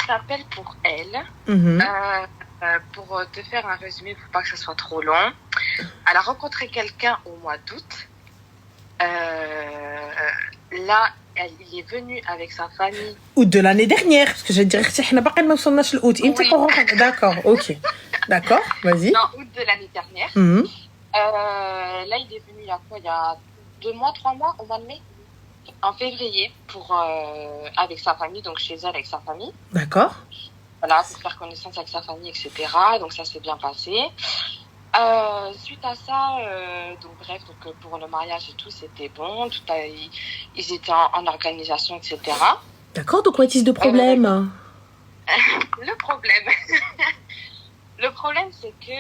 t'appelle pour elle. Mhm. Pour te faire un résumé, pour pas que ça soit trop long. Elle a rencontré quelqu'un au mois d'août. Là, il est venu avec sa famille. Août de l'année dernière, parce que j'ai dit احنا باقي ما وصلناش l'août. Oui. D'accord, ok. D'accord, vas-y. Non, août de l'année dernière. Mhm. Là, il est venu il y a quoi? Il y a 2 mois, 3 mois, au mois de mai, en février, avec sa famille, donc chez elle avec sa famille. D'accord. Voilà, pour faire connaissance avec sa famille, etc. Donc ça s'est bien passé. Suite à ça, donc bref, pour le mariage et tout, c'était bon. Ils étaient en organisation, etc. D'accord, donc what is the problème? Le problème, c'est que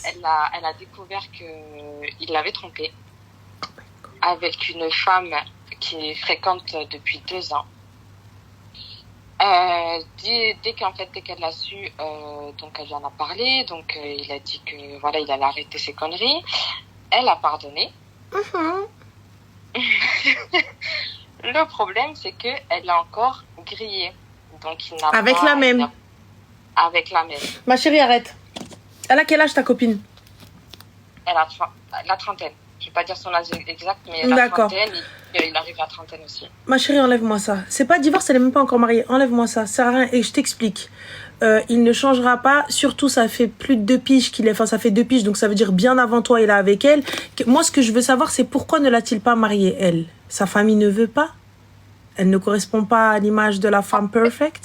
elle a découvert qu'il l'avait trompée avec une femme qui fréquente depuis 2 ans. Dès qu'elle l'a su, donc elle lui en a parlé, donc il a dit que voilà, il allait arrêter ses conneries. Elle a pardonné. Le problème, c'est que elle l'a encore grillé. Donc il n'a Avec pas, la même. Avec la même. Ma chérie, arrête. Elle a quel âge ta copine? Elle a la trentaine. Je vais pas dire son âge exact, mais la D'accord. trentaine, il arrive à la trentaine aussi. Ma chérie, enlève-moi ça. C'est pas divorce, elle est même pas encore mariée. Enlève-moi ça, ça sert à rien. Et je t'explique. Il ne changera pas. Surtout, ça fait plus de 2 piges qu'il est. Enfin, ça fait 2 piges, donc ça veut dire bien avant toi, il est avec elle. Moi, ce que je veux savoir, c'est pourquoi ne l'a-t-il pas mariée, elle? Sa famille ne veut pas? Elle ne correspond pas à l'image de la femme perfect?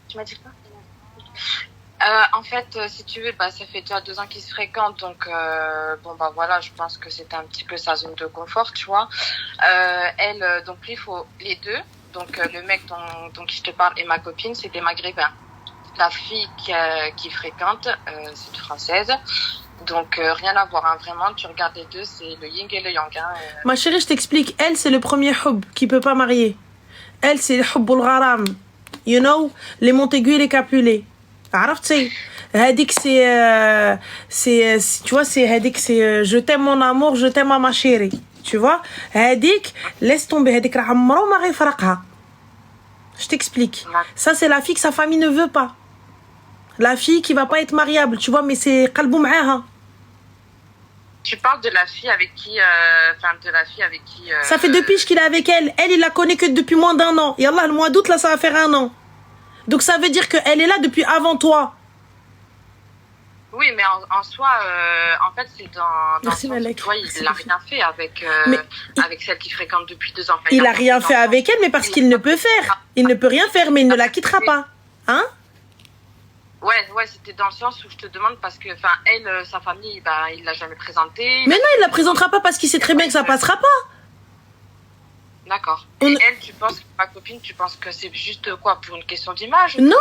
Tu m'as dit quoi? En fait, si tu veux, ça fait déjà 2 ans qu'ils se fréquentent, donc voilà, je pense que c'était un petit peu sa zone de confort, tu vois. Elle, donc lui, il faut les deux. Donc le mec dont je te parle et ma copine, c'est des Maghrébins. La fille qui fréquente, c'est une Française. Donc rien à voir, hein, vraiment. Tu regardes les deux, c'est le yin et le yang. Hein. Ma chérie, je t'explique. Elle, c'est le premier hub qui peut pas marier. Elle, c'est le hub al-gharam. You know, les Montaigu et les Capulet. عرفتي هذيك c'est tu vois, c'est هذيك c'est je t'aime mon amour, je t'aime ma chérie, tu vois. هذيك laisse tomber, هذيك راه عمره ما غيفرقها. Je t'explique. Ça, c'est la fille que sa famille ne veut pas. La fille qui va pas être mariable, tu vois, mais c'est قلبو معاها. Tu parles de la fille avec qui Ça fait 2 piges qu'il est avec elle. Elle, il la connaît que depuis moins d'1 an. Yallah, le mois d'août, là, ça va faire 1 an. Donc ça veut dire qu'elle est là depuis avant toi. Oui, mais en soi, en fait, c'est dans Merci, le sens où, tu vois, il n'a rien fait avec celle qui fréquente depuis 2 ans. Enfin, il a rien fait avec elle, mais parce qu'il ne peut faire. Il ne peut rien faire, mais il ne la quittera pas. Hein? Ouais, c'était dans le sens où je te demande parce que, elle, sa famille, il l'a jamais présentée. Mais non, il la présentera pas parce qu'il sait très bien que ça passera pas. D'accord. Et elle, tu penses que ma copine, tu penses que c'est juste quoi, pour une question d'image? Non,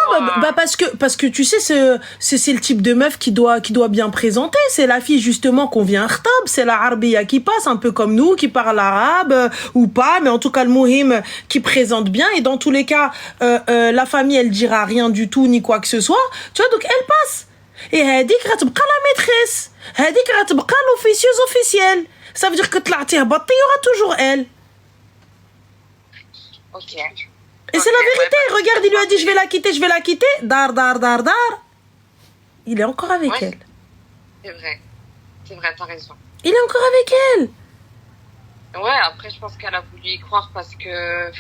parce que tu sais, c'est le type de meuf qui doit bien présenter. C'est la fille justement qu'on vient rtab, c'est la arbia qui passe un peu comme nous, qui parle arabe ou pas, mais en tout cas le mouhim qui présente bien. Et dans tous les cas, la famille elle dira rien du tout ni quoi que ce soit. Tu vois, donc elle passe. Et هذيك غتبقى la maîtresse. هذيك غتبقى l'officieuse officielle. Ça veut dire que طلعتيه بطي, il y aura toujours elle. Ok. Et c'est la vérité. Regarde, il lui a dit je vais la quitter. Dar. Il est encore avec elle. C'est vrai, t'as raison. Il est encore avec elle. Ouais, après je pense qu'elle a voulu y croire parce que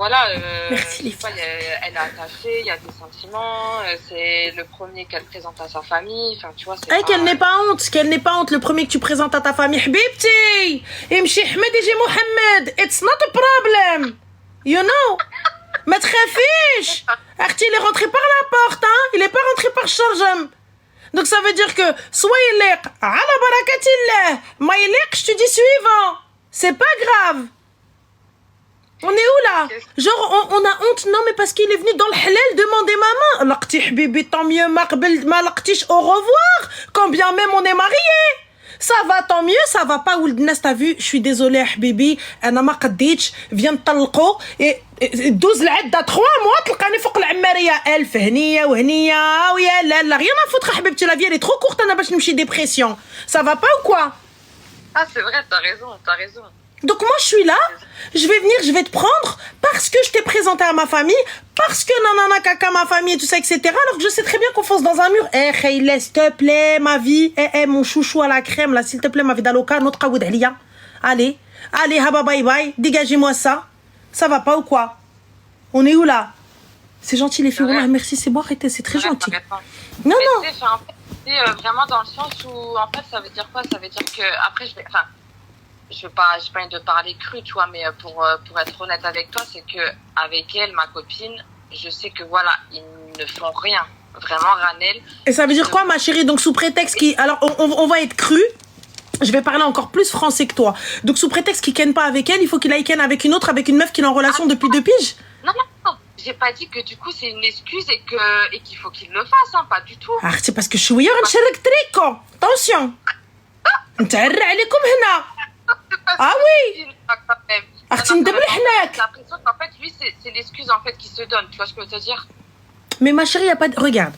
voilà. Merci les filles. Elle est attachée, il y a des sentiments. C'est le premier qu'elle présente à sa famille. Enfin, tu vois, c'est. Qu'elle n'ait pas honte. Le premier que tu présentes à ta famille. Habibti, imshi Ahmed et Mohamed. It's not a problem. You know. ما تخافيش. اختي il est rentré par la porte, hein. Il est pas rentré par Sharjam. Donc ça veut dire que soit il est على بركة الله, ما يليقش, tu dis suivant. C'est pas grave. On est où là? Genre on a honte? Non, mais parce qu'il est venu dans le halal demander ma main. لقتي حبيبي, tant mieux, ما لقتيش, au revoir. Quand bien même on est mariés. Ça va, tant mieux, ça va pas. ولد الناس, t'as vu, je suis désolée حبيبي, انا ما قديتش, viens نطلقوا دوز العده 3 mois تلقاني فوق العماريه 1000 هنيه وهنيه ويا لا rien à foutre حبيبتي, la vie elle est trop courte انا باش نمشي dépression. Ça va pas ou quoi? Ah, c'est vrai, t'as raison. Donc moi, je suis là, je vais venir, je vais te prendre parce que je t'ai présenté à ma famille, parce que nanana caca, ma famille et tout ça, etc. Alors que je sais très bien qu'on fonce dans un mur. Eh, Khayla, s'il te plaît, ma vie. Eh, mon chouchou à la crème, là, s'il te plaît, ma vie d'aloca, notre kaoud alia. Allez, haba bye bye, dégagez-moi ça. Ça va pas ou quoi? On est où là? C'est gentil les filles, ouais. Merci, c'est bon, arrêtez, c'est très gentil. Non, non. C'est vraiment dans le sens où, en fait, ça veut dire quoi? Ça veut dire que, après, je veux pas envie de parler cru, tu vois, mais pour être honnête avec toi, c'est que avec elle, ma copine, je sais que voilà, ils ne font rien. Vraiment, Ranel. Et ça veut dire quoi, ma chérie? Donc, sous prétexte qui... Alors, on va être cru. Je vais parler encore plus français que toi. Donc, sous prétexte qu'il ken pas avec elle, il faut qu'il aille ken avec une autre, avec une meuf qu'il est en relation depuis 2 piges? Non. J'ai pas dit que du coup c'est une excuse et qu'il faut qu'il le fasse, hein, pas du tout. Ah, c'est parce que je suis غنشارك تريكو. Attention. نتعرى عليكم هنا. Ah oui. اختي ندبر حناك. J'ai l'impression qu'en fait lui c'est l'excuse en fait qu'il se donne, tu vois ce que je veux te dire? Mais ma chérie, y a pas de... Regarde.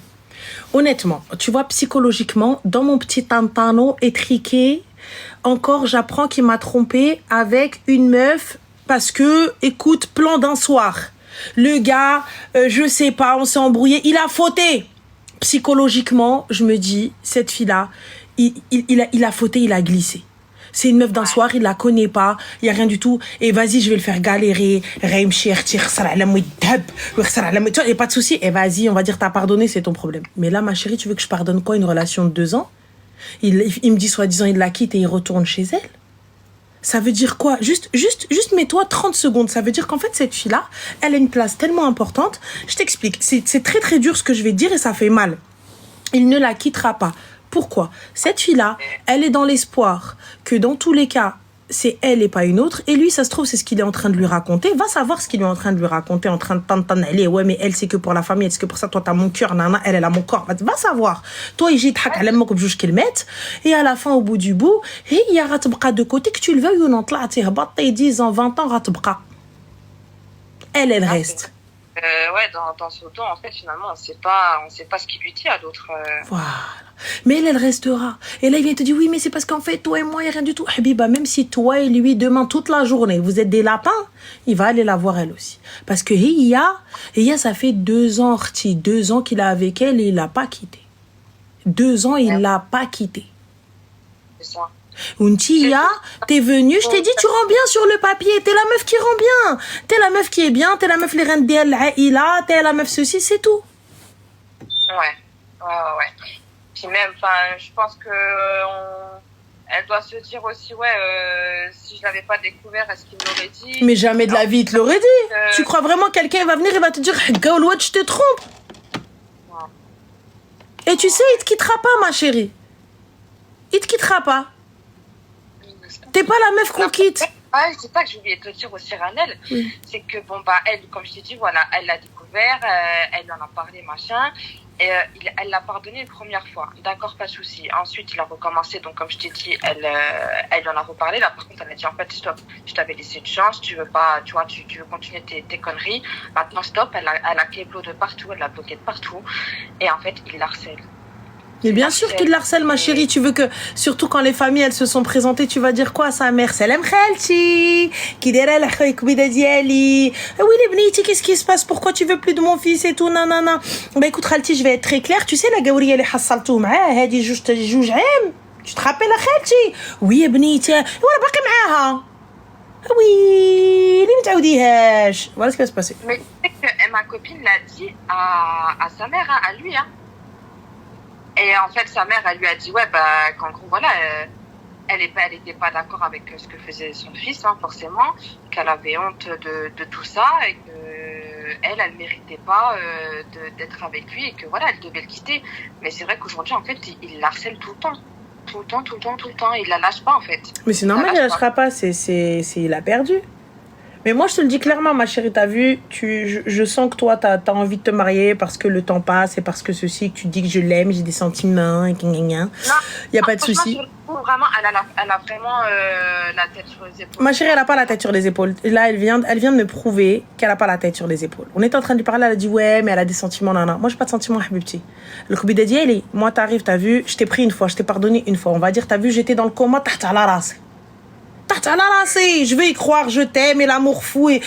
Honnêtement, tu vois, psychologiquement, dans mon petit tantano étriqué, encore j'apprends qu'il m'a trompé avec une meuf parce que, écoute, plan d'un soir. Le gars, je sais pas, on s'est embrouillé, il a fauté. Psychologiquement, je me dis, cette fille-là, il a fauté, il a glissé. C'est une meuf d'un soir, il la connaît pas, il y a rien du tout. Et vas-y, je vais le faire galérer. Tu vois, il n'y a pas de souci. Et vas-y, on va dire, t'as pardonné, c'est ton problème. Mais là, ma chérie, tu veux que je pardonne quoi? Une relation de 2 ans? Il me dit, soi-disant, il la quitte et il retourne chez elle. Ça veut dire quoi? Juste mets-toi 30 secondes. Ça veut dire qu'en fait, cette fille-là, elle a une place tellement importante. Je t'explique. C'est très, très dur ce que je vais te dire et ça fait mal. Il ne la quittera pas. Pourquoi? Cette fille-là, elle est dans l'espoir que dans tous les cas, c'est elle et pas une autre. Et lui, ça se trouve, c'est ce qu'il est en train de lui raconter. Va savoir ce qu'il est en train de lui raconter, en train de t'entendre aller. Ouais, mais elle, c'est que pour la famille. Est-ce que pour ça, toi, t'as mon cœur, nana, elle a mon corps. Va savoir. Toi, il dit, et à la fin, au bout du bout, il y a de côté, que tu le veuilles ou non, t'as 10 ans, 20 ans, elle reste. Ouais, dans ce dos, en fait, finalement, on sait pas ce qu'il lui dit à l'autre. Voilà. Mais elle restera. Et là, il vient te dire, oui, mais c'est parce qu'en fait, toi et moi, il n'y a rien du tout. Habiba, même si toi et lui, demain, toute la journée, vous êtes des lapins, il va aller la voir elle aussi. Parce que Hiya, ça fait 2 ans, 2 ans qu'il est avec elle et il l'a pas quitté. 2 ans, il l'a pas quitté. C'est ça. Untia, t'es venue, je t'ai dit, tu rends bien sur le papier, t'es la meuf qui rend bien, t'es la meuf qui est bien, t'es la meuf les reines d'elle, t'es la meuf ceci, c'est tout. Ouais. Puis même, je pense que elle doit se dire aussi, si je l'avais pas découvert, est-ce qu'il me l'aurait dit? Mais jamais de la vie, il te l'aurait dit. Tu crois vraiment quelqu'un va venir et va te dire, Gaoulouad, je te trompe? Et tu sais, il te quittera pas, ma chérie. Il te quittera pas. T'es pas la meuf qu'on quitte. Ouais, c'est ça que je voulais te dire aussi, Ranel. Oui. C'est que, elle, comme je t'ai dit, voilà, elle l'a découvert, elle en a parlé, machin. Et elle l'a pardonné une première fois. D'accord, pas de souci. Ensuite, il a recommencé. Donc, comme je t'ai dit, elle en a reparlé. Là, par contre, elle a dit, en fait, stop. Je t'avais laissé une chance. Tu veux pas, tu vois, tu veux continuer tes conneries. Maintenant, stop. Elle a Keblo de partout. Elle l'a bloqué de partout. Et en fait, il l'harcèle. Mais bien sûr qu'il l'harcèle, ma chérie. Tu veux que, surtout quand les familles, elles se sont présentées, tu vas dire quoi à sa mère? Salam khalti, qui dira la khoykbida diali. Oui, les bniti, qu'est-ce qui se passe? Pourquoi tu veux plus de mon fils et tout? Nanana. Bah écoute, khalti, je vais être très claire. Tu sais, la gaouria اللي حصلتو معاه هذه جوج عام. Tu te rappelles, khalti? Oui, bniti. وانا باقي معاها. Oui, اللي متعوديهاش. Voilà ce qui va se passer. Mais tu sais que ma copine l'a dit à sa mère, hein, à lui, hein. Et en fait, sa mère, elle lui a dit, qu'en gros, voilà, elle était pas d'accord avec ce que faisait son fils, hein, forcément, qu'elle avait honte de tout ça et que elle méritait pas d'être avec lui et que voilà, elle devait le quitter. Mais c'est vrai qu'aujourd'hui, en fait, il la harcèle tout le temps. Tout le temps. Il la lâche pas, en fait. Mais c'est normal, il la lâchera pas. Il a perdu. Mais moi, je te le dis clairement, ma chérie, t'as vu, je sens que toi, t'as envie de te marier parce que le temps passe et parce que ceci, que tu dis que je l'aime, j'ai des sentiments, et il n'y a pas de souci. Vraiment, elle a vraiment la tête sur les épaules. Ma chérie, elle n'a pas la tête sur les épaules. Là, elle vient de me prouver qu'elle n'a pas la tête sur les épaules. On était en train de lui parler, elle a dit, ouais, mais elle a des sentiments, nana. Moi, j'ai pas de sentiments, habibti. Le Kobida dit, elle est, moi, t'arrives, t'as vu, je t'ai pris une fois, je t'ai pardonné une fois. On va dire, t'as vu, j'étais dans le coma, t'as la race. Je veux y croire, je t'aime, et l'amour fou, et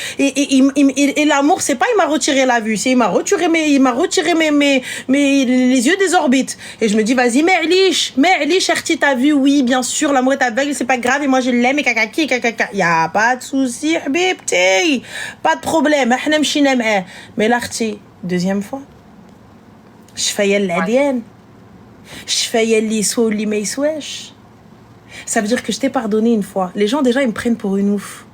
l'amour, c'est pas il m'a retiré la vue, c'est il m'a retiré les yeux des orbites. Et je me dis, vas-y, mais Cherti, t'as vu, oui, bien sûr, l'amour est aveugle, c'est pas grave, et moi je l'aime, et kakaki, kakaka. Y a pas de souci, habibti, pas de problème, mais l'arti, deuxième fois, je fais l'adienne, je fais l'isou, l'imeisoesh. Ça veut dire que je t'ai pardonné une fois. Les gens, déjà, ils me prennent pour une ouf.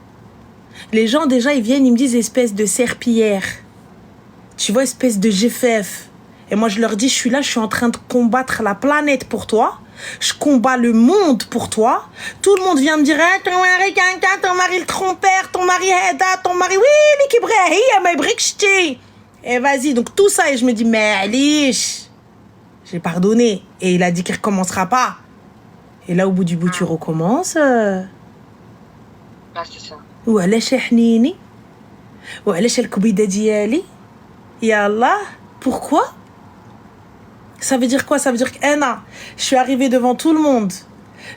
Les gens, déjà, ils viennent, ils me disent espèce de serpillière. Tu vois, espèce de GFF. Et moi, je leur dis, je suis là, je suis en train de combattre la planète pour toi. Je combats le monde pour toi. Tout le monde vient me dire, hey, ton mari Kanka, ton mari le trompeur, ton mari Heda, ton mari, oui, l'équibrahi, mais briqueté. Et vas-y, donc tout ça, et je me dis, mais Alice, j'ai pardonné. Et il a dit qu'il recommencera pas. Et là, au bout du bout, tu recommences. Bah, c'est ça. وعلاش حنيني وعلاش الكبيدة ديالي يا الله pourquoi ça veut dire quoi? Ça veut dire que Anna, je suis arrivée devant tout le monde,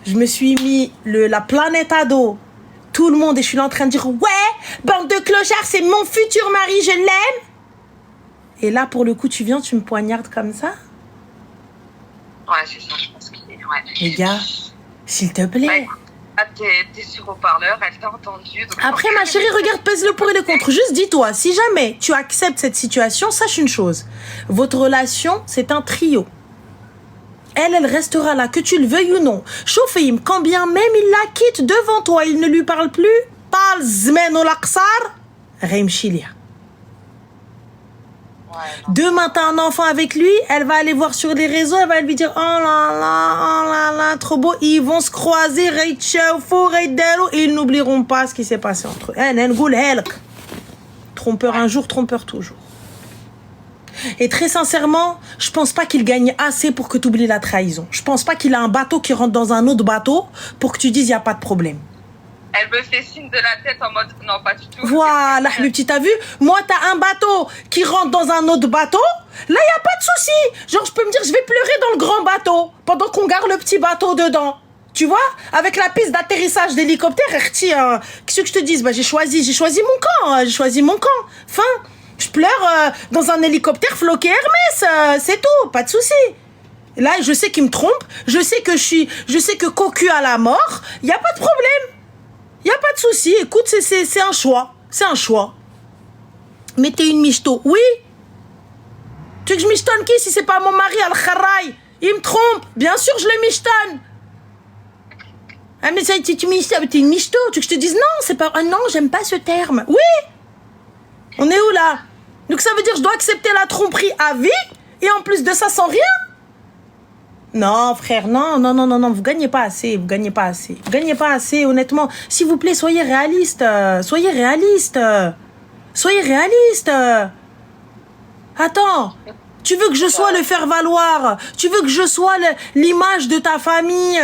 je me suis mis la planète à dos, tout le monde, et je suis là en train de dire ouais, bande de clochards, c'est mon futur mari, je l'aime. Et là, pour le coup, tu viens, tu me poignardes comme ça. Ouais, c'est ça, je pense qu'il est... Ouais. Les gars, s'il te plaît. Ouais. Ah, t'es sur haut-parleur, elle t'a entendu. Donc après, ma chérie, regarde, pèse le pour et le contre. Juste dis-toi, si jamais tu acceptes cette situation, sache une chose. Votre relation, c'est un trio. Elle restera là, que tu le veuilles ou non. Choufim, quand bien même il la quitte devant toi, il ne lui parle plus. Parle zmen ou l'aqsar, reimchilia. Demain, t'as un enfant avec lui, elle va aller voir sur les réseaux, elle va lui dire oh là là, trop beau. Ils vont se croiser, et ils n'oublieront pas ce qui s'est passé entre eux. Trompeur un jour, trompeur toujours. Et très sincèrement, je pense pas qu'il gagne assez pour que tu oublies la trahison. Je pense pas qu'il a un bateau qui rentre dans un autre bateau pour que tu dises il y a pas de problème. Elle me fait signe de la tête en mode non, pas du tout. Voilà, Habibti, t'as vu? Moi, t'as un bateau qui rentre dans un autre bateau. Là, y a pas de souci. Genre, je peux me dire, je vais pleurer dans le grand bateau pendant qu'on garde le petit bateau dedans. Tu vois? Avec la piste d'atterrissage d'hélicoptère, qu'est-ce que je te dise? Bah, j'ai choisi mon camp. Fin. Je pleure dans un hélicoptère floqué Hermès. C'est tout. Pas de souci. Là, je sais qu'il me trompe. Je sais que Cocu a la mort. Y a pas de problème. Y a pas de souci, écoute, c'est un choix. C'est un choix. Mais t'es une michto. Oui. Tu veux que je michtonne qui si c'est pas mon mari, Al-Kharraï? Il me trompe. Bien sûr, je le michtonne. Ah, mais ça, tu michtonnes, t'es une michto. Tu veux que je te dise non, c'est pas... non, j'aime pas ce terme. Oui. On est où là? Donc ça veut dire que je dois accepter la tromperie à vie et en plus de ça, sans rien? Non, frère, non, vous gagnez pas assez, honnêtement. S'il vous plaît, soyez réaliste. Attends, tu veux que je sois le faire-valoir? Tu veux que je sois l'image de ta famille?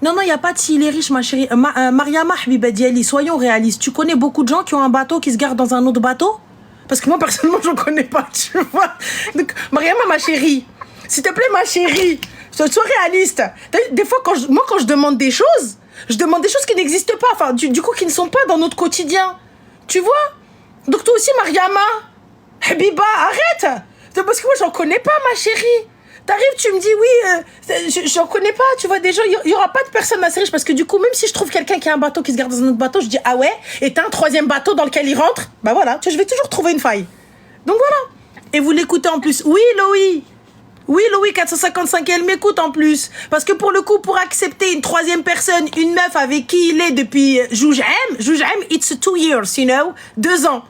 Non, il n'y a pas de s'il est riche, ma chérie. Mariama Habiba Diali, soyons réalistes. Tu connais beaucoup de gens qui ont un bateau qui se garde dans un autre bateau? Parce que moi, personnellement, je ne connais pas, tu vois. Donc, Mariama, ma chérie, s'il te plaît, ma chérie, sois réaliste. Des fois, quand je demande des choses, qui n'existent pas, enfin, du coup, qui ne sont pas dans notre quotidien. Tu vois? Donc, toi aussi, Mariama, Habiba, arrête. Parce que moi, j'en connais pas, ma chérie. T'arrives, tu me dis, oui, j'en connais pas, tu vois, déjà, il y aura pas de personne assez riche, parce que du coup, même si je trouve quelqu'un qui a un bateau qui se garde dans un autre bateau, je dis, ah ouais, et t'as un troisième bateau dans lequel il rentre, bah voilà, tu vois, je vais toujours trouver une faille. Donc voilà. Et vous l'écoutez en plus. Oui, Louis 455, elle m'écoute en plus. Parce que pour le coup, pour accepter une troisième personne, une meuf avec qui il est depuis Joujem, it's 2 years, you know, 2 ans.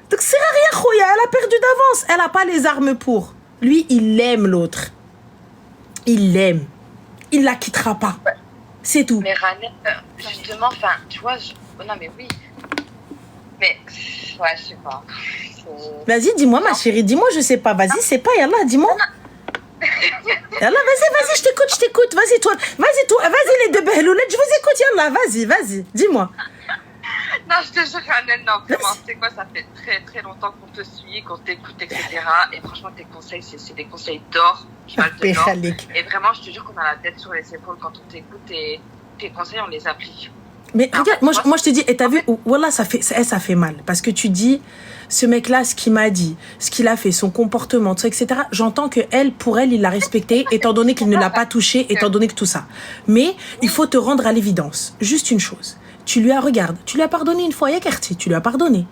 Donc c'est rien, Khouya, elle a perdu d'avance. Elle a pas les armes pour. Lui, il aime l'autre. Il l'aime. Il la quittera pas. Ouais. C'est tout. Mais Ranel, justement, enfin, tu vois, non mais oui. Mais, ouais, je sais pas. Vas-y, dis-moi, ma chérie, dis-moi, je sais pas. Vas-y, c'est pas, Yallah, dis-moi. Yallah, vas-y, je t'écoute. Vas-y, les deux behloulettes, je vous écoute, Yallah, vas-y, dis-moi. Non, je te jure, Ranel, non, vraiment, c'est quoi, ça fait très très longtemps qu'on te suit, qu'on t'écoute, etc. Et franchement, tes conseils, c'est des conseils d'or, qui valent de l'or. Et vraiment, je te jure qu'on a la tête sur les épaules quand on t'écoute et tes conseils, on les applique. Mais regarde, moi je te dis, et t'as vu, voilà, ça fait mal. Parce que tu dis, ce mec-là, ce qu'il m'a dit, ce qu'il a fait, son comportement, tout ça, etc. J'entends que pour elle, il l'a respecté, étant donné qu'il ne l'a pas touché, étant donné que tout ça. Mais il faut te rendre à l'évidence. Juste une chose. Tu lui as pardonné une fois, Yakarti, tu lui as pardonné.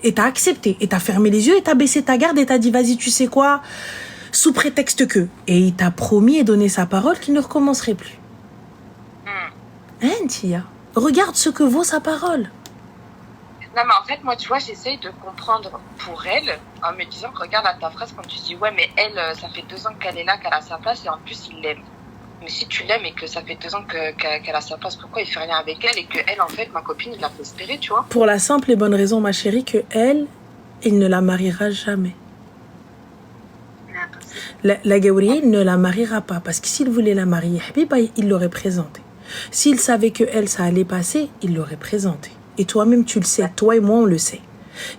Et t'as accepté, et t'as fermé les yeux, et t'as baissé ta garde, et t'as dit, vas-y, tu sais quoi, sous prétexte que. Et il t'a promis et donné sa parole qu'il ne recommencerait plus. Hein, Tia? Regarde ce que vaut sa parole. Non, mais en fait, moi, tu vois, j'essaye de comprendre pour elle, en me disant que regarde à ta phrase quand tu dis, ouais, mais elle, ça fait 2 ans qu'elle est là, qu'elle a sa place, et en plus, il l'aime. Mais si tu l'aimes et que ça fait 2 ans qu'elle a sa place, pourquoi il fait rien avec elle et que elle, en fait, ma copine, il l'a fait espérer, tu vois? Pour la simple et bonne raison, ma chérie, que il ne la mariera jamais. La Gaouri ne la mariera pas, parce que s'il voulait la marier, il l'aurait présenté. S'il savait que elle, ça allait passer, il l'aurait présenté. Et toi-même, tu le sais. Toi et moi, on le sait.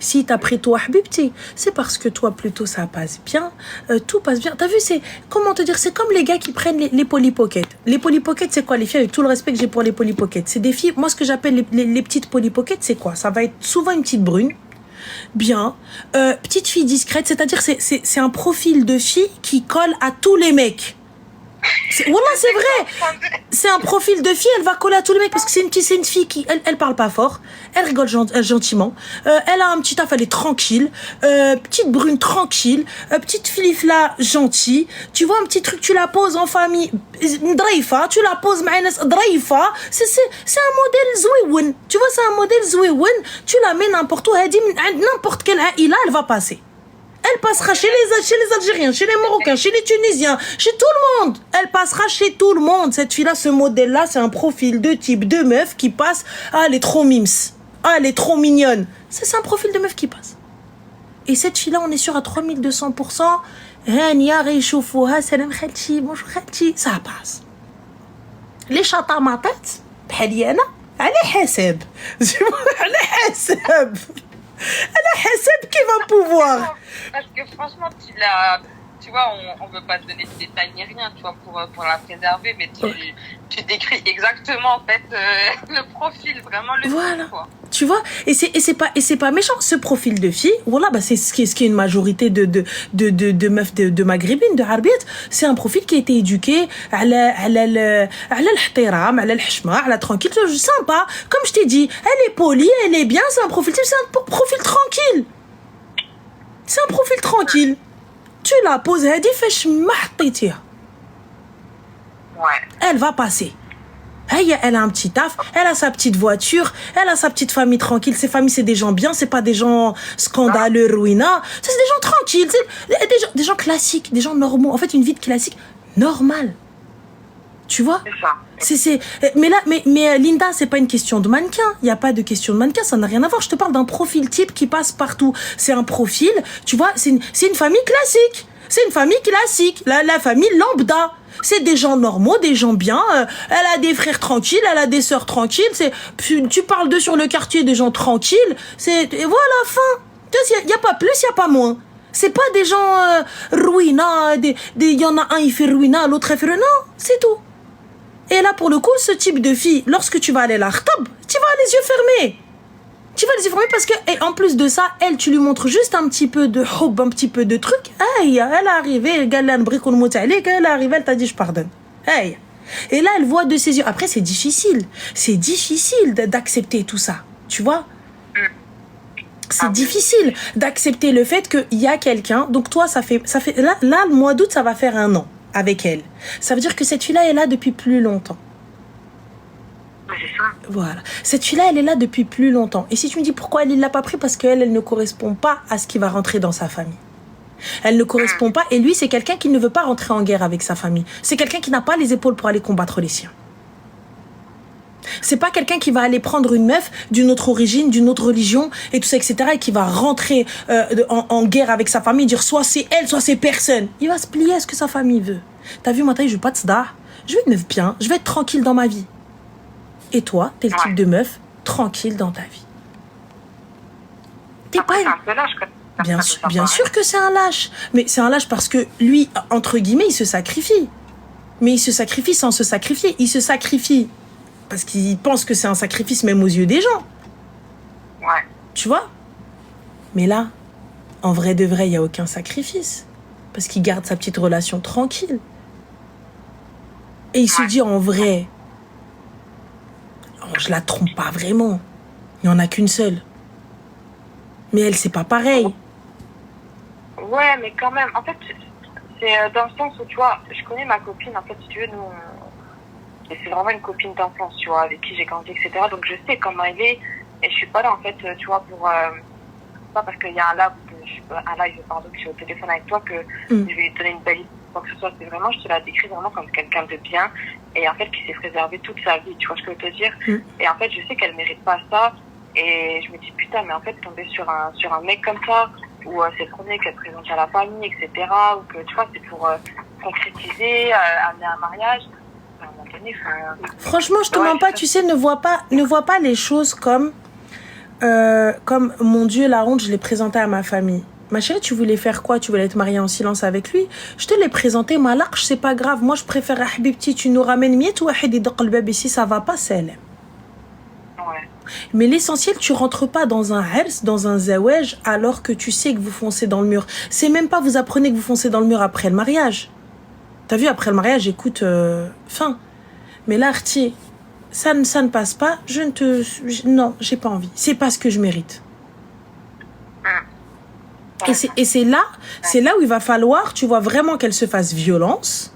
Si t'as pris toi, Habibti, c'est parce que toi, plutôt, ça passe bien. Tout passe bien. T'as vu, comment te dire, c'est comme les gars qui prennent les polypockets. Les polypockets, c'est quoi, les filles, avec tout le respect que j'ai pour les polypockets? C'est des filles, moi, ce que j'appelle les petites polypockets, c'est quoi? Ça va être souvent une petite brune, bien, petite fille discrète, c'est-à-dire, c'est un profil de fille qui colle à tous les mecs. Wallah, c'est vrai. C'est un profil de fille, elle va coller à tous les mecs parce que c'est une fille qui, elle parle pas fort, elle rigole gentiment, elle a un petit taf, elle est tranquille, petite brune tranquille, petite filifla gentille, tu vois un petit truc, tu la poses en famille, draifa, tu la poses ma'anas draifa, c'est un modèle zouiwen, tu vois, c'est un modèle zouiwen, tu la mets n'importe où, elle dit n'importe quelle aïla, elle va passer. Elle passera chez les Algériens, chez les Marocains, chez les Tunisiens, chez tout le monde. Elle passera chez tout le monde. Cette fille-là, ce modèle-là, c'est un profil de type de meuf qui passe. Ah, elle est trop mims. Ah, elle est trop mignonne. C'est un profil de meuf qui passe. Et cette fille-là, on est sûr à 3200%. Hania, réchauffouha, salam khalti, bonjour khalti. Ça passe. Les chatamatat, bhaliana, allez hasab. Allez hasab. Elle a Hasseb qui va pouvoir. Parce que franchement, tu vois, on veut pas te donner de détails ni rien, tu vois, pour la préserver, mais tu décris exactement, en fait, le profil, vraiment le voilà. type, quoi. Tu vois, et c'est pas méchant, ce profil de fille, voilà, bah c'est ce qui est une majorité de meufs de maghrébines, de harbiet, c'est un profil qui a été éduqué à l'ihtiram, à l'hishma, à la tranquille, sympa, comme je t'ai dit, elle est polie, elle est bien, c'est un profil tranquille. C'est un profil tranquille. Tu la poses, elle dit, fèche mahtitiha. Ouais. Elle va passer. Elle a un petit taf, elle a sa petite voiture, elle a sa petite famille tranquille. Ses familles, c'est des gens bien, c'est pas des gens scandaleux, ruinants. C'est des gens tranquilles, des gens classiques, des gens normaux. En fait, une vie de classique normale. Tu vois? C'est ça. Mais Linda, c'est pas une question de mannequin. Il y a pas de question de mannequin, ça n'a rien à voir. Je te parle d'un profil type qui passe partout. C'est un profil, tu vois, c'est une famille classique. C'est une famille classique, la famille lambda. C'est des gens normaux, des gens bien. Elle a des frères tranquilles, elle a des sœurs tranquilles. Tu parles d'eux sur le quartier, des gens tranquilles. Et voilà, fin. Il y a pas plus, il y a pas moins. C'est pas des gens ruinants. Il y en a un, il fait ruinant, l'autre, il fait ruinant. C'est tout. Et là, pour le coup, ce type de fille, lorsque tu vas aller la khtab, tu vas les yeux fermés. Tu vas les yeux fermés parce que, et en plus de ça, elle, tu lui montres juste un petit peu de houb, un petit peu de truc. Hey, elle est arrivée, elle est arrivée, elle t'a dit je pardonne. Hey. Et là, elle voit de ses yeux. Après, c'est difficile. C'est difficile d'accepter tout ça. Tu vois? C'est difficile d'accepter le fait qu'il y a quelqu'un. Donc toi, ça fait là, le mois d'août, ça va faire 1 an avec elle. Ça veut dire que cette fille-là est là depuis plus longtemps. Voilà. Cette fille-là, elle est là depuis plus longtemps. Et si tu me dis pourquoi elle ne l'a pas pris, parce qu'elle, elle ne correspond pas à ce qui va rentrer dans sa famille. Elle ne correspond pas. Et lui, c'est quelqu'un qui ne veut pas rentrer en guerre avec sa famille. C'est quelqu'un qui n'a pas les épaules pour aller combattre les siens. C'est pas quelqu'un qui va aller prendre une meuf d'une autre origine, d'une autre religion et tout ça, etc. et qui va rentrer en guerre avec sa famille et dire soit c'est elle, soit c'est personne. Il va se plier à ce que sa famille veut. T'as vu, moi, je veux pas de sda. Je veux une meuf bien. Je veux être tranquille dans ma vie. Et toi, t'es le type de meuf tranquille dans ta vie. T'es pas C'est un peu lâche, bien sûr que c'est un lâche. Mais c'est un lâche parce que lui, entre guillemets, il se sacrifie. Mais il se sacrifie sans se sacrifier. Il se sacrifie Parce qu'ils pensent que c'est un sacrifice même aux yeux des gens. Ouais. Tu vois? Mais là, en vrai de vrai, il n'y a aucun sacrifice. Parce qu'il garde sa petite relation tranquille. Et il se dit en vrai, je la trompe pas vraiment. Il n'y en a qu'une seule. Mais elle, c'est pas pareil. Ouais, mais quand même, en fait, c'est dans le sens où, tu vois, je connais ma copine, en fait, si tu veux, nous, c'est vraiment une copine d'enfance, tu vois, avec qui j'ai grandi, etc. Donc je sais comment elle est, et je suis pas là, en fait, tu vois, pour... pas parce qu'il y a un live, pardon, que je suis au téléphone avec toi, que je vais lui donner une belle idée, quoi que ce soit. C'est vraiment, je te la décris vraiment comme quelqu'un de bien, et en fait, qui s'est préservé toute sa vie, tu vois ce que je veux te dire. Et en fait, je sais qu'elle mérite pas ça, et je me dis, putain, mais en fait, tomber sur un mec comme ça, où c'est le premier qu'elle présente à la famille, etc., ou que, tu vois, c'est pour concrétiser, amener un mariage. À un moment donné, franchement, je te mens pas, tu sais, ne vois pas les choses comme mon Dieu, la honte, je l'ai présenté à ma famille. Ma chérie, tu voulais faire quoi? Tu voulais être mariée en silence avec lui? Je te l'ai présenté, ma large, c'est pas grave. Moi, je préfère, Habibti, tu nous ramènes miette ou ici, ça va pas, c'est elle. Mais l'essentiel, tu rentres pas dans un hers, dans un zawej, alors que tu sais que vous foncez dans le mur. C'est même pas vous apprenez que vous foncez dans le mur après le mariage. T'as vu, après le mariage, écoute, fin. Mais là, Artie, ça ne passe pas, non, j'ai pas envie. C'est pas ce que je mérite. Et c'est là où il va falloir, tu vois, vraiment qu'elle se fasse violence.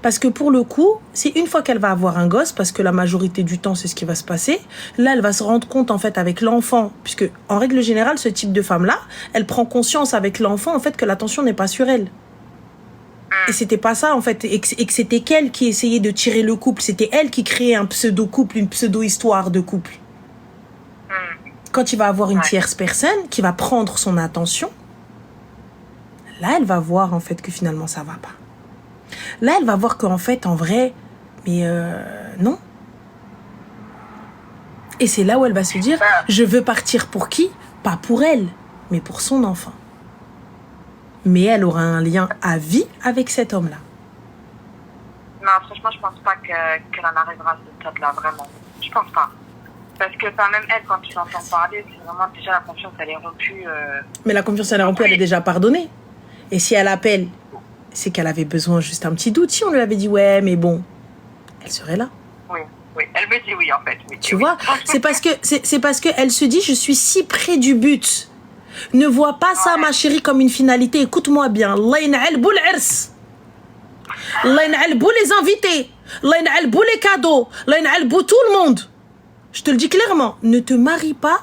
Parce que pour le coup, c'est une fois qu'elle va avoir un gosse, parce que la majorité du temps, c'est ce qui va se passer, là, elle va se rendre compte, en fait, avec l'enfant, puisque, en règle générale, ce type de femme-là, elle prend conscience avec l'enfant, en fait, que l'attention n'est pas sur elle. Et c'était pas ça, en fait, et que c'était qu'elle qui essayait de tirer le couple, c'était elle qui créait un pseudo-couple, une pseudo-histoire de couple. Quand il va avoir une tierce personne qui va prendre son attention, là, elle va voir, en fait, que finalement, ça va pas. Là, elle va voir qu'en fait, en vrai, mais non. Et c'est là où elle va se dire, je veux partir pour qui? Pas pour elle, mais pour son enfant. Mais elle aura un lien à vie avec cet homme-là. Non, franchement, je pense pas qu'elle en arrivera à ce stade-là, vraiment. Je pense pas. Parce que même elle, quand tu l'entends parler, c'est vraiment déjà la confiance, elle est rompue. Mais la confiance, elle est rompue, elle est déjà pardonnée. Et si elle appelle, c'est qu'elle avait besoin juste un petit doute. Si on lui avait dit, ouais, mais bon, elle serait là. Oui, elle me dit oui, en fait. Oui, tu vois, c'est parce que elle se dit, je suis si près du but. Ne vois pas ça, ma chérie, comme une finalité. Écoute-moi bien. Allah y'n'albou l''irs. Allah y'n'albou les invités. Allah y'n'albou les cadeaux. Allah y'n'albou tout le monde. Je te le dis clairement. Ne te marie pas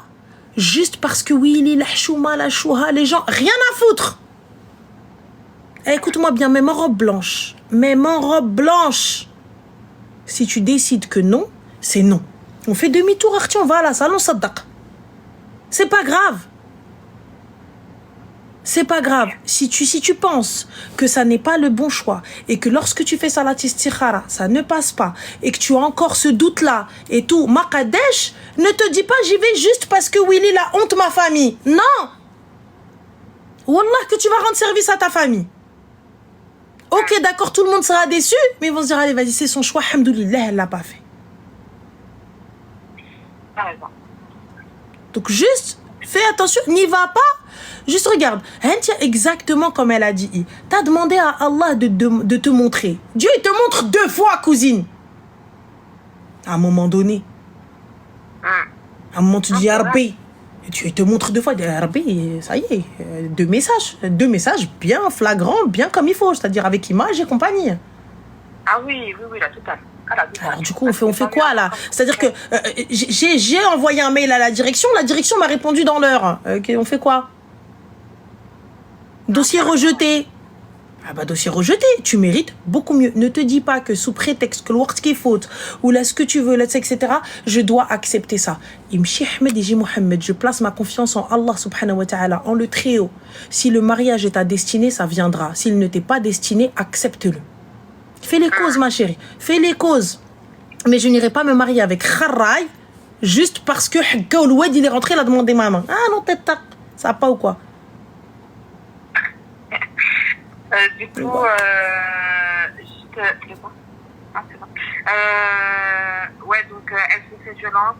juste parce que oui, il est la chouma, la chouha, les gens, rien à foutre. Écoute-moi bien, même en robe blanche. Même en robe blanche. Si tu décides que non, c'est non. On fait demi-tour, Artie, on va à la salle, on s'attaque. C'est pas grave. C'est pas grave. Si tu penses que ça n'est pas le bon choix et que lorsque tu fais salat istikhara, ça ne passe pas et que tu as encore ce doute-là et tout, Maqadesh, ne te dis pas j'y vais juste parce que Willy la honte ma famille. Non. Wallah que tu vas rendre service à ta famille. Ok, d'accord, tout le monde sera déçu, mais ils vont se dire allez, vas-y, c'est son choix, alhamdoulilah, elle l'a pas fait. Donc juste, fais attention, n'y va pas. Juste regarde, exactement comme elle a dit. T'as demandé à Allah de te montrer. Dieu, il te montre 2 fois, cousine. À un moment donné. À un moment, tu dis Rabbi. Tu te montres 2 fois. Rabbi, ça y est, 2 messages. 2 messages bien flagrants, bien comme il faut. C'est-à-dire avec image et compagnie. Ah oui, la totale. Alors du coup, on fait quoi là? C'est-à-dire que j'ai envoyé un mail à la direction m'a répondu dans l'heure. On fait quoi? Dossier rejeté. Ah bah dossier rejeté, tu mérites beaucoup mieux. Ne te dis pas que sous prétexte que l'ouart qui est faute, ou là ce que tu veux, là, etc., je dois accepter ça. Imshi Ahmed et Mohamed, je place ma confiance en Allah subhanahu wa ta'ala, en le très haut. Si le mariage est ta destinée, ça viendra. S'il ne t'est pas destiné, accepte-le. Fais les causes, ma chérie. Fais les causes. Mais je n'irai pas me marier avec Kharraï juste parce que Haggaouloued, il est rentré, il a demandé ma main. Ah non, tête tac. Ça va pas ou quoi? Du coup, juste... Ah, c'est bon. Ouais, donc elle se fait violence.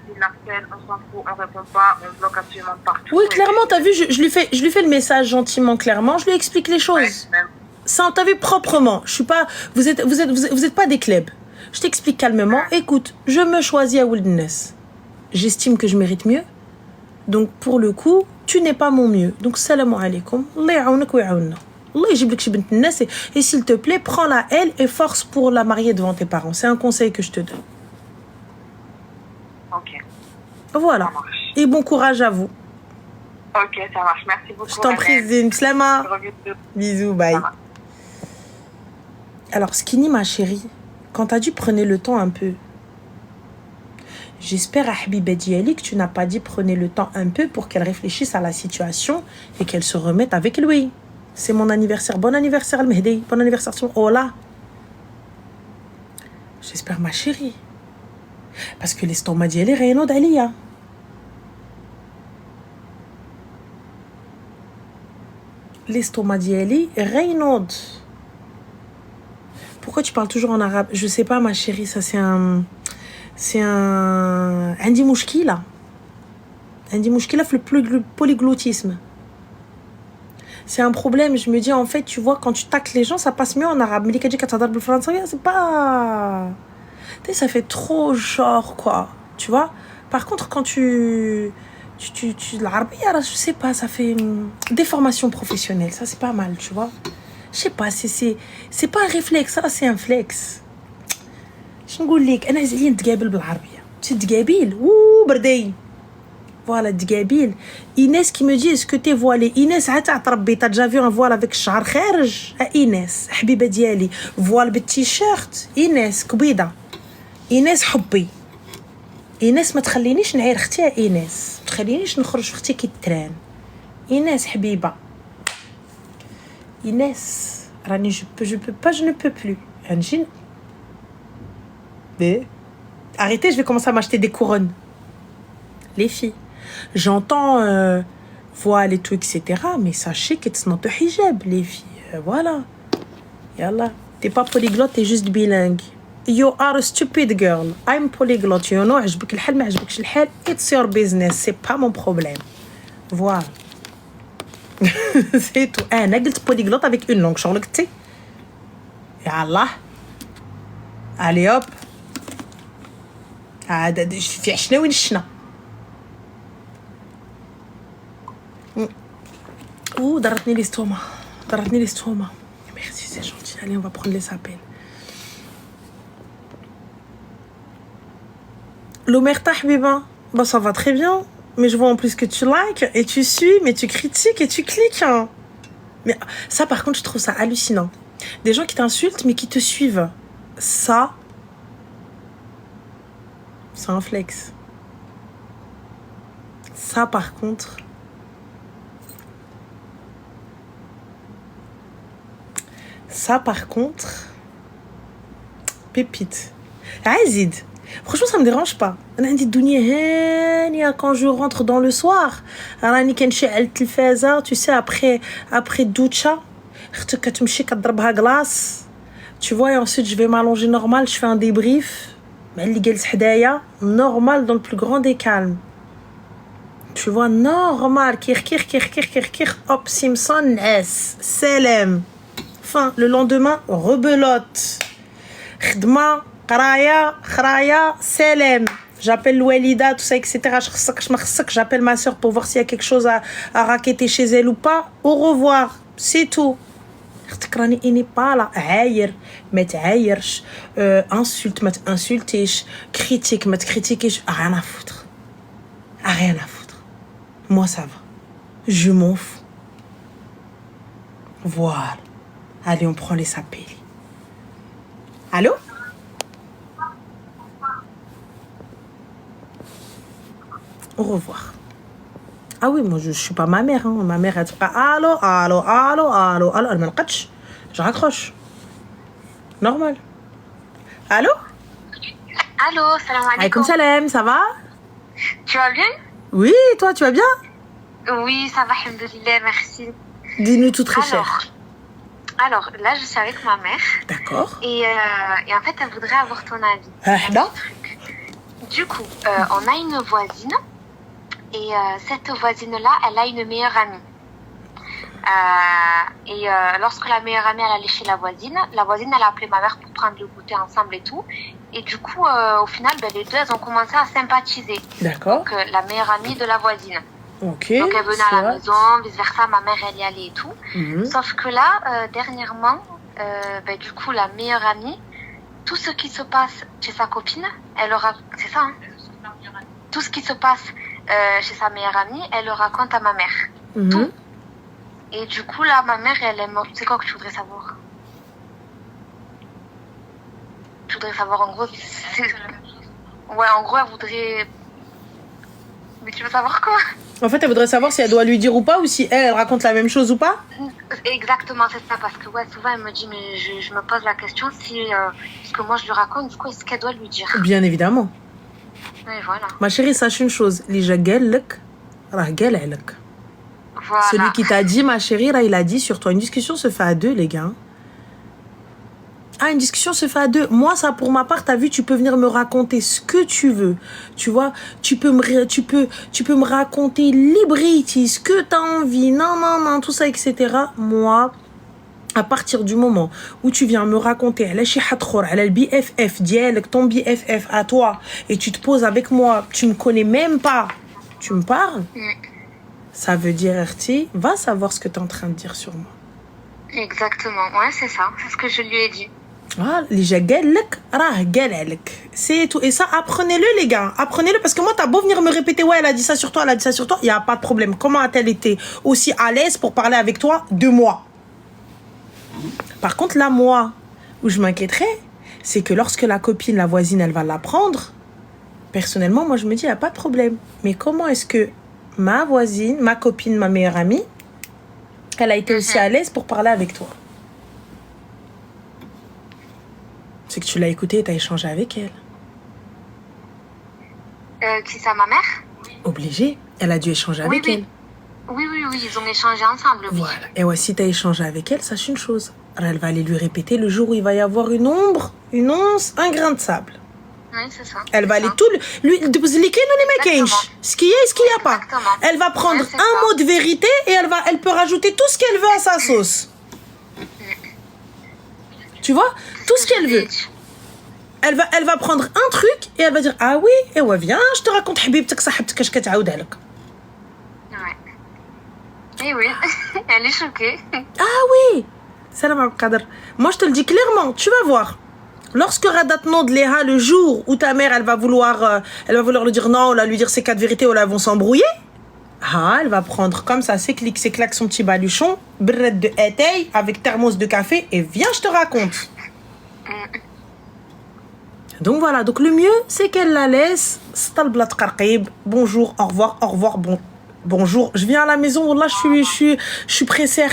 S'il harcèle, on s'en fout, on répond pas, on bloque absolument partout. Oui, clairement, t'as vu, je lui fais le message gentiment, clairement. Je lui explique les choses. Ouais, Ça, t'as vu, proprement. Je suis pas... Vous êtes pas des klebs. Je t'explique calmement. Écoute, je me choisis à Wilderness. J'estime que je mérite mieux. Donc, pour le coup, tu n'es pas mon mieux. Donc, salam alaikum. Allah yaounak wa yaouna. Allah yjib lek shi bint nnas. Et s'il te plaît, prends-la elle et force pour la marier devant tes parents. C'est un conseil que je te donne. Ok. Voilà. Et bon courage à vous. Ok, ça marche. Merci beaucoup. Je t'en prie, Zine. Slama. Bisous, bye. Alors, Skinny, ma chérie, quand t'as dit prenez le temps un peu, j'espère à Habiba Diali que tu n'as pas dit prenez le temps un peu pour qu'elle réfléchisse à la situation et qu'elle se remette avec lui. C'est mon anniversaire. Bon anniversaire, Al-Mehdi. Bon anniversaire, Ola. J'espère, ma chérie. Parce que l'estomac d'Yali, rien d'Alia. L'estomac d'Yali, rien. Pourquoi tu parles toujours en arabe? Je sais pas, ma chérie, ça c'est un... Andi mouchkila. Andi mouchkila, le polyglottisme. C'est un problème, je me dis, en fait, tu vois, quand tu tacles les gens, ça passe mieux en arabe. Mais les kadji katadar le français, c'est pas... Tu sais, ça fait trop genre, quoi. Tu vois? Par contre, quand tu l'arabe, je sais pas, ça fait déformation professionnelle. Ça, c'est pas mal, tu vois? Je sais pas, c'est pas un réflexe, ça, c'est un flex. Je نقول لك انا زعلين نتقابل بالعربيه تتقابل بردي voilà تقابل. Inès qui me dit est-ce que t'es voilée? Inès عاد تربي t'as déjà vu un voile avec الشعر خارج؟ Inès حبيبه ديالي voile بالتيشيرت. Inès كبيضه. Inès حبي. Inès ما تخلينيش نعير اختي. Inès ما تخلينيش نخرج في اختي كي التران. Inès حبيبه. Inès راني je ne peux plus. نجي. Arrêtez, je vais commencer à m'acheter des couronnes. Les filles, j'entends voile et tout, etc. Mais sachez que c'est notre hijab, les filles. Voilà. Yallah. T'es pas polyglotte, t'es juste bilingue. You are a stupid girl. I'm polyglotte, you know. عجبك الحال ما عجبكش الحال. It's your business. C'est pas mon problème. Voilà. C'est tout. أنا قلت polyglotte avec une langue. شغلك تي. Yallah. Allez hop. هذا في عشنا وين الشنا. ضرتني l'estomac. Merci, c'est gentil. Allez, on va prendre les appels. L'Omerta Habiba, bah ça va très bien. Mais je vois en plus que tu likes et tu suis, mais tu critiques et tu cliques. Hein. Mais ça, par contre, je trouve ça hallucinant. Des gens qui t'insultent, mais qui te suivent. Ça, c'est un flex. Ça, par contre... pépite. Azid. Franchement, ça me dérange pas. Quand je rentre dans le soir, tu sais, après doucha, tu vois, et ensuite je vais m'allonger normal, je fais un débrief. Normal, dans le plus grand des calmes. Tu vois, normal. Hop, Simpson, S. Selem. Fin, le lendemain, rebelote. Khidma, Khraya, Selem. J'appelle Louelida, tout ça, etc. J'appelle ma soeur pour voir s'il y a quelque chose à raqueter chez elle ou pas. Au revoir. C'est tout. راني اني بالا عاير ما تعايرش انسولت ما تانسولتيش كريتيك ما تكريتيكيش rien à foutre moi ça va je m'en fous voilà allez on prend les appels allô au revoir. Ah oui, moi je suis pas ma mère. Hein. Ma mère elle dit pas allô, elle me l'a. Je raccroche. Normal. Allô? Allô, salam alaikum. Alaykoum salam, ça va? Tu vas bien? Oui, toi tu vas bien? Oui, ça va, alhamdoulilah, merci. Dis-nous tout très cher. Alors, là, je suis avec ma mère. D'accord. Et en fait, elle voudrait avoir ton avis. Là. Du coup, on a une voisine. Et cette voisine-là, elle a une meilleure amie. Lorsque la meilleure amie, elle allait chez la voisine, elle a appelé ma mère pour prendre le goûter ensemble et tout. Et du coup, au final, les deux, elles ont commencé à sympathiser. D'accord. Donc, la meilleure amie de la voisine. Ok. Donc, elle venait à la maison, vice-versa, ma mère, elle y allait et tout. Sauf que là, dernièrement, du coup, la meilleure amie, tout ce qui se passe chez sa copine, elle aura... C'est ça, hein? Tout ce qui se passe chez sa meilleure amie, elle le raconte à ma mère. Tout. Et du coup, là, ma mère, elle est morte. C'est quoi que tu voudrais savoir? Je voudrais savoir, en gros... Ouais, en gros, elle voudrait... Mais tu veux savoir quoi? En fait, elle voudrait savoir si elle doit lui dire ou pas, ou si elle raconte la même chose ou pas. Exactement, c'est ça. Parce que ouais, souvent, elle me dit, mais je me pose la question si ce que moi je lui raconte, du coup, est-ce qu'elle doit lui dire? Bien évidemment. Oui, voilà. Ma chérie, sache une chose. Voilà. Celui qui t'a dit, ma chérie, là, il a dit sur toi. Une discussion se fait à deux, les gars. Ah, une discussion se fait à deux. Moi, ça, pour ma part, t'as vu, tu peux venir me raconter ce que tu veux. Tu vois, tu peux me raconter liberty, ce que t'as envie. Non, tout ça, etc. Moi, à partir du moment où tu viens me raconter le BFF, ton BFF à toi, et tu te poses avec moi, tu me connais même pas, tu me parles, ça veut dire, RT, va savoir ce que tu es en train de dire sur moi. Exactement, ouais, c'est ça, c'est ce que je lui ai dit. Ah, c'est tout. Et ça, apprenez-le, les gars. Apprenez-le, parce que moi, t'as beau venir me répéter, ouais, elle a dit ça sur toi, il n'y a pas de problème. Comment a-t-elle été aussi à l'aise pour parler avec toi de moi? Par contre, là, moi, où je m'inquiéterais, c'est que lorsque la copine, la voisine, elle va l'apprendre, personnellement, moi, je me dis, il n'y a pas de problème. Mais comment est-ce que ma voisine, ma copine, ma meilleure amie, elle a été aussi à l'aise pour parler avec toi? C'est que tu l'as écoutée et tu as échangé avec elle. Qui ça, ma mère? Obligée. Elle a dû échanger avec elle. Oui, ils ont échangé ensemble. Oui. Voilà. Et ouais, si tu as échangé avec elle, sache une chose. Elle va aller lui répéter le jour où il va y avoir une ombre, une once, un grain de sable. Oui, c'est ça. Elle va aller tout lui ce qu'il y a et ce qu'il n'y a pas. Elle va prendre un mot de vérité et elle peut rajouter tout ce qu'elle veut à sa sauce. Tu vois, tout ce qu'elle veut. Elle va prendre un truc et elle va dire, ah oui, et ouais, viens, je te raconte حبيبتك صاحبتك اش كتعاودها لك. Eh oui, elle est choquée. Ah oui, salam al-qadr. Moi je te le dis clairement, tu vas voir. Lorsque Radat Nod Léha, le jour où ta mère elle va vouloir lui dire non, ou lui dire ses 4 vérités, ou là, elles vont s'embrouiller, elle va prendre comme ça ses clics, ses claques, son petit baluchon, brette de éteil avec thermos de café et viens, je te raconte. Donc voilà, donc le mieux c'est qu'elle la laisse. Bonjour, au revoir, bonjour. Je viens à la maison, là je suis pressée,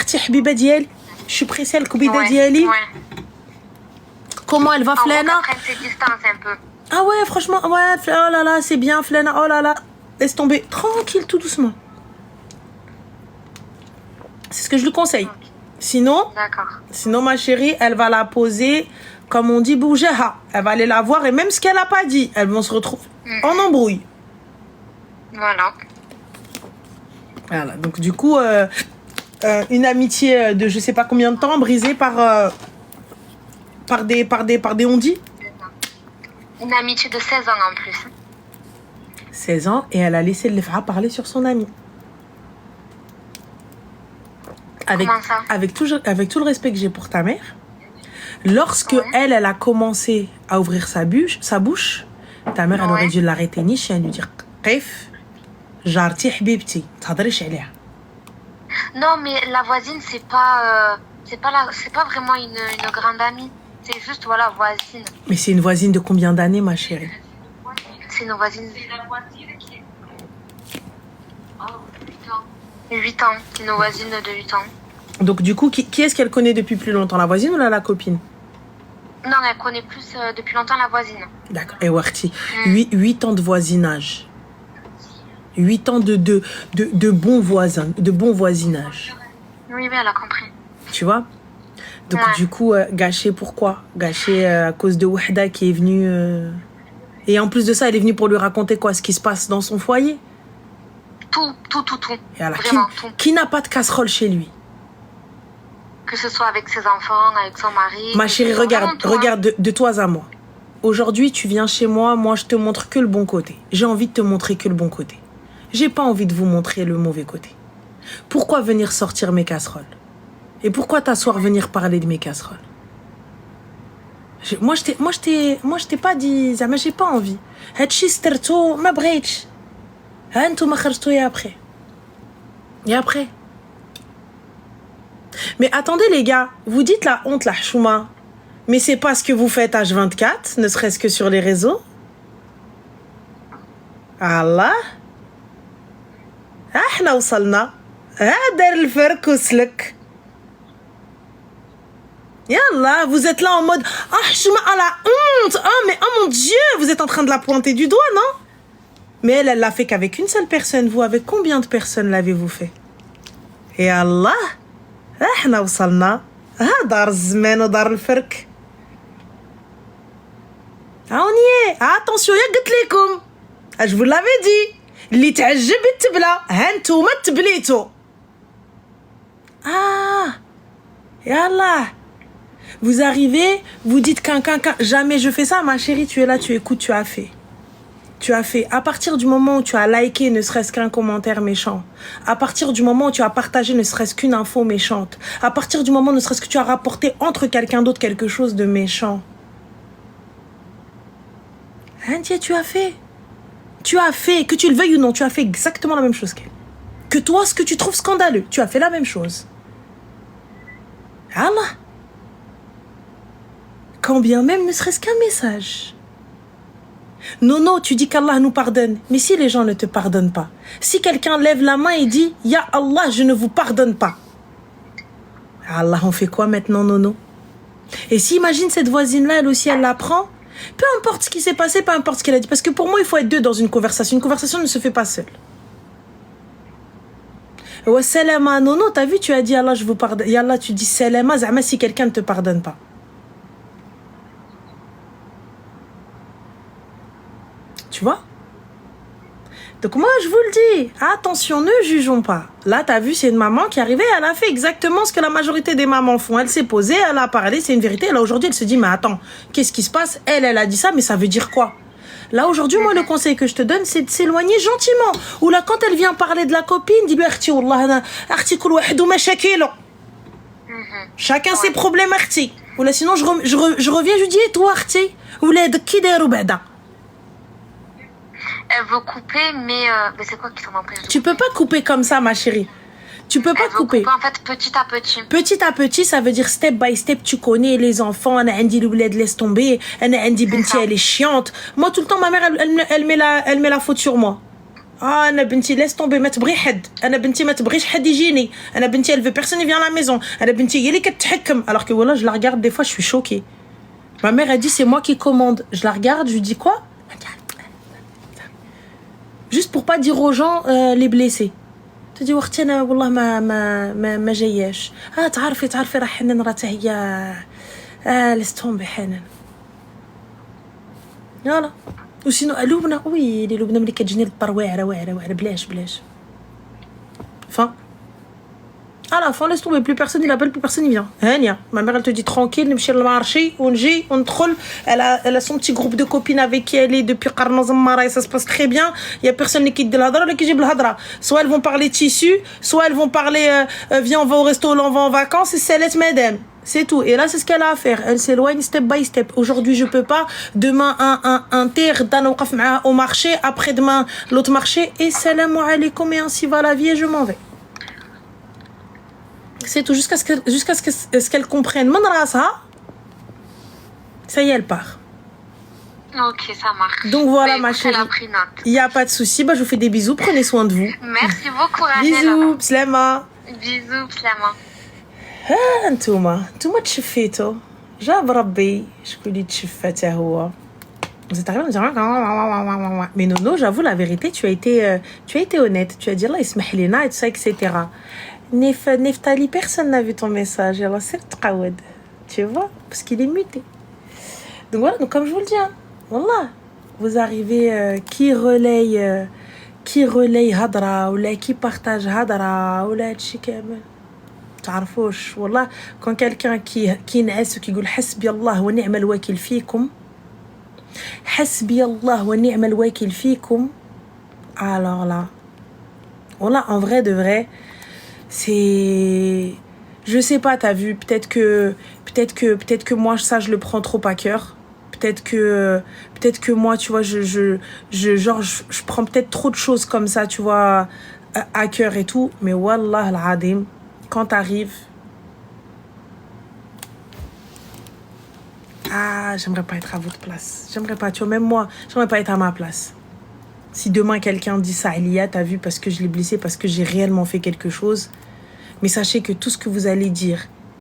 je suis pressée, le koubida diali. Comment elle va, Flana? Ah ouais, franchement, ouais, oh là là, c'est bien, Flana, oh là là. Laisse tomber, tranquille, tout doucement. C'est ce que je lui conseille. Sinon, ma chérie, elle va la poser, comme on dit, bougeha. Elle va aller la voir et même ce qu'elle n'a pas dit, elles vont se retrouver en embrouille. Voilà, donc du coup, une amitié de je sais pas combien de temps brisée par des on-dit. Une amitié de 16 ans en plus. 16 ans, et elle a laissé le Lefa parler sur son ami. Avec tout le respect que j'ai pour ta mère, lorsque elle a commencé à ouvrir sa bouche, ta mère, elle aurait dû l'arrêter niche et lui dire Qif, jarti habibti, t'hadrish alayha. Non, mais la voisine, c'est pas vraiment une grande amie. C'est juste, voilà, voisine. Mais c'est une voisine de combien d'années, ma chérie? C'est une voisine. 8 ans. Une voisine de 8 ans. Donc, du coup, qui est-ce qu'elle connaît depuis plus longtemps? La voisine ou la copine? Non, elle connaît plus depuis longtemps la voisine. D'accord. Et Warti, 8 ans de voisinage. 8 ans de bons voisins, de bon voisinage. Oui, elle a compris. Tu vois? Donc du coup, gâché pourquoi? Gâché à cause de Wahda qui est venue... Et en plus de ça, elle est venue pour lui raconter quoi? Ce qui se passe dans son foyer. Tout. Et alors, Vraiment, tout. Qui n'a pas de casserole chez lui? Que ce soit avec ses enfants, avec son mari. Ma chérie, regarde de toi à moi. Aujourd'hui, tu viens chez moi, moi je te montre que le bon côté. J'ai envie de te montrer que le bon côté. J'ai pas envie de vous montrer le mauvais côté. Pourquoi venir sortir mes casseroles? Et pourquoi t'asseoir venir parler de mes casseroles? Moi je t'ai pas dit, mais j'ai pas envie. هادشي سترتو ما بغيتش. ها انتوما خرجتو et après. Mais attendez les gars, vous dites la honte, la chouma. Mais c'est pas ce que vous faites H24, ne serait-ce que sur les réseaux. Allah. احنا وصلنا. هذا الفرق وصلك. Yallah, vous êtes là en mode chouma à la honte. Mais oh mon Dieu, vous êtes en train de la pointer du doigt, non? Mais elle l'a fait qu'avec une seule personne. Vous, avec combien de personnes l'avez-vous fait? Et Allah. احنا وصلنا. دار الزمان ودار الفرق. On y est. Attention, يا قلت لكم. Je vous l'avais dit. اللي تعجب التبلة. هانتوما تبليتو. Yallah. Vous arrivez, vous dites qu'un. Jamais je fais ça, ma chérie, tu es là, tu écoutes, tu as fait. Tu as fait. À partir du moment où tu as liké ne serait-ce qu'un commentaire méchant, à partir du moment où tu as partagé ne serait-ce qu'une info méchante, à partir du moment où ne serait-ce que tu as rapporté entre quelqu'un d'autre quelque chose de méchant, tu as fait. Tu as fait, que tu le veuilles ou non, tu as fait exactement la même chose qu'elle. Que toi, ce que tu trouves scandaleux, tu as fait la même chose. Allah. Quand bien même ne serait-ce qu'un message. Non, tu dis qu'Allah nous pardonne. Mais si les gens ne te pardonnent pas, si quelqu'un lève la main et dit « Ya Allah, je ne vous pardonne pas », Allah, on fait quoi maintenant, Nono? Et si imagine cette voisine-là, elle aussi, elle l'apprend, peu importe ce qui s'est passé, peu importe ce qu'elle a dit. Parce que pour moi, il faut être deux dans une conversation. Une conversation ne se fait pas seule. Ouais, salama, Nono, t'as vu, tu as dit Allah, je vous pardonne. Ya Allah, tu dis salama, zama si quelqu'un ne te pardonne pas. Tu vois? Donc moi, je vous le dis, attention, ne jugeons pas. Là, t'as vu, c'est une maman qui est arrivée, elle a fait exactement ce que la majorité des mamans font. Elle s'est posée, elle a parlé, c'est une vérité. Là, aujourd'hui, elle se dit, mais attends, qu'est-ce qui se passe? Elle a dit ça, mais ça veut dire quoi? Là, aujourd'hui, moi, le conseil que je te donne, c'est de s'éloigner gentiment. Ou là, quand elle vient parler de la copine, dis-lui, chacun ses problèmes, Arti. Ou là, sinon, je reviens, je dis, et toi, Arti? Ou là, qui Elle veut couper, mais c'est quoi qui s'en empêche? Tu peux pas couper comme ça, ma chérie. Tu peux pas couper. En fait, petit à petit. Petit à petit, ça veut dire step by step. Tu connais les enfants. Ana andi l'ouled, laisse tomber. Ana andi binti, elle est chiante. Moi, tout le temps, ma mère, elle met la faute sur moi. Ana binti, laisse tomber. Ma tbri had. Ana binti, ma tbri had yjini. Ana binti, elle veut personne qui vient à la maison. Ana binti, yeli kat tahkam. Alors que voilà, je la regarde, des fois, je suis choquée. Ma mère, elle dit, c'est moi qui commande. Je la regarde, je lui dis quoi? Juste pour pas dire aux gens les blessés. Tu dis وقتي انا والله ما جاياش. تعرفي راه حنان راه حتى هي laisse tomber حنان. يلا. وسينو لبنى ويلي لبنى ملي كتجيني للدار واعره بلاش. Enfin. À la fin, laisse tomber, plus personne il appelle, plus personne il vient. Hania, ma mère elle te dit tranquille, نمشي للمارشي ونجي وندخل. Elle a son petit groupe de copines avec qui elle est depuis قرن زمارة et ça se passe très bien. Il y a personne qui dit الهضره ولا كيجيب الهضره. Soit elles vont parler tissu, soit elles vont parler viens on va au resto, on va en vacances et c'est laisse madame. C'est tout. Et là, c'est ce qu'elle a à faire. Elle s'éloigne step by step. Aujourd'hui, je peux pas. Demain, un terre au marché. Après-demain, l'autre marché. Et salam alaikum et ainsi va la vie et je m'en vais. C'est tout. Jusqu'à ce qu'elle comprenne. Ça y est, elle part. Ok, ça marche. Donc voilà, ma chérie. Il n'y a pas de souci. Bah, je vous fais des bisous. Prenez soin de vous. Merci beaucoup, Rachel. Bisous. Slama. Bisous, Slama. انتوما تشفيتو جاب ربي شكون اللي تشفى حتى هو. Vous êtes arrivé à dire mais Nono, j'avoue la vérité, tu as été honnête, tu as dit Allah يسمح لنا et tout ça etc. Neftali, personne n'a vu ton message. Alors c'est تقود Tu vois? Parce qu'il est muté. Donc voilà, donc comme je vous le dis, hein, voilà. Vous arrivez, qui relaye هضرة ولا qui partage هضرة ولا هادشي كامل. تعرفوش والله quand quelqu'un qui ينعس وكيقول حسبي الله ونعم الوكيل فيكم حسبي الله ونعم الوكيل فيكم alors là voilà en vrai de vrai c'est je sais pas t'as vu peut-être que moi ça je le prends trop à cœur peut-être que moi tu vois je prends peut-être trop de choses comme ça tu vois à cœur et tout mais wallah al-adim quand t'arrives ah j'aimerais pas être à votre place j'aimerais pas tu vois même moi j'aimerais pas être à ma place si demain quelqu'un dit ça Elia t'as vu parce que je l'ai blessé parce que j'ai réellement fait quelque chose mais sachez que tout ce que vous allez dire